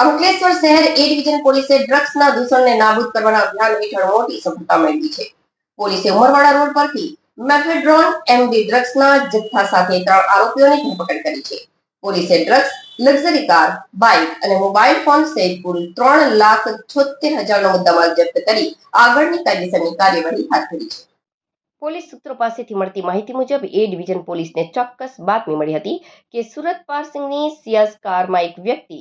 અંકલેશ્વર શહેર એ ડિવિઝન પોલીસે ડ્રગ્સના દૂષણને નાબૂદ કરવાના અભિયાન હેઠળ મોટી સફળતા મેળવી છે. પોલીસે ઉમરવાડા રોડ પરથી મેફેડ્રોન એમડી ડ્રગ્સના જથ્થા સાથે 3 આરોપીઓની ધરપકડ કરી છે. પોલીસે ડ્રગ્સ, લક્ઝરી કાર, બાઇક અને મોબાઈલ ફોન સહિત કુલ 3,76,000નો મુદ્દામાલ જપ્ત કરી આગળની કાયદેસરની કાર્યવાહી હાથ ધરી છે. પોલીસ સૂત્રો પાસેથી મળતી માહિતી મુજબ એ ડિવિઝન પોલીસને ચોક્કસ બાતમી મળી હતી કે સુરત પાર્સિંગની સિયાઝ કારમાં એક વ્યક્તિ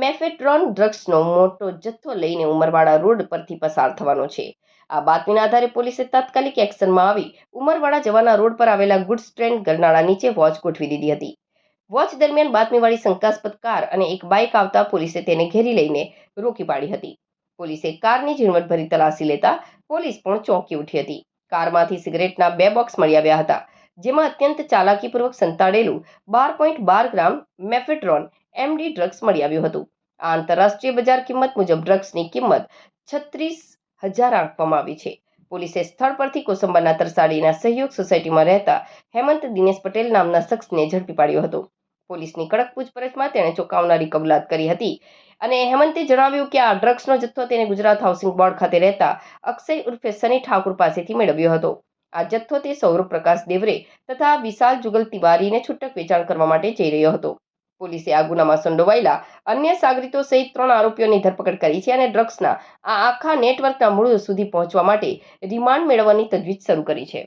મેફેડ્રોન ડ્રગ્સનો મોટો જથ્થો લઈને ઉમરવાડા રોડ પરથી પસાર થવાનો છે. આ બાતમીના આધારે પોલીસે તાત્કાલિક એક્શનમાં આવી ઉમરવાડા જવાના રોડ પર આવેલા ગુડ્સ ટ્રેન ગરનાળા નીચે વોચ ગોઠવી દીધી હતી. વોચ દરમિયાન બાતમીવાળી શંકાસ્પદ કાર અને એક બાઇક આવતા પોલીસે તેને ઘેરી લઈને રોકી પાડી હતી. પોલીસે કારની ઝીણવટભરી તલાશી લેતા પોલીસ પણ ચોંકી ઉઠી હતી. કારમાંથી સિગરેટના 2 બોક્સ મળી આવ્યા હતા, જેમાં અત્યંત ચાલાકીપૂર્વક સંતાડેલું 12.12 ગ્રામ મેફેડ્રોન એમડી ડ્રગ્સ મળી આવ્યું હતું. આ આંતરરાષ્ટ્રીય બજાર કિંમત મુજબ ડ્રગ્સની કિંમત 36,000 આંકવામાં આવી છે. પોલીસે સ્થળ પરથી કોસંબાના તરસાડીના સહયોગ સોસાયટીમાં રહેતા હેમંત દિનેશ પટેલ નામના શખ્સને ઝડપી પાડ્યો હતો. પોલીસની કડક પૂછપરછમાં તેણે ચોંકાવનારી કબૂલાત કરી હતી અને હેમંતે જણાવ્યું કે આ ડ્રગ્સનો જથ્થો તેને ગુજરાત હાઉસિંગ બોર્ડ ખાતે રહેતા અક્ષય ઉર્ફે સની ઠાકુર પાસેથી મેળવ્યો હતો. આ જથ્થો તે સૌરભ પ્રકાશ દેવરે તથા વિશાલ જુગલ તિવારીને છૂટક વેચાણ કરવા માટે જઈ રહ્યો હતો. પોલીસે આ ગુનામાં સંડોવાયેલા અન્ય સાગરીતો સહિત 3 આરોપીઓની ધરપકડ કરી છે અને ડ્રગ્સના આ આખા નેટવર્કના મૂળ સુધી પહોંચવા માટે રિમાન્ડ મેળવવાની તજવીજ શરૂ કરી છે.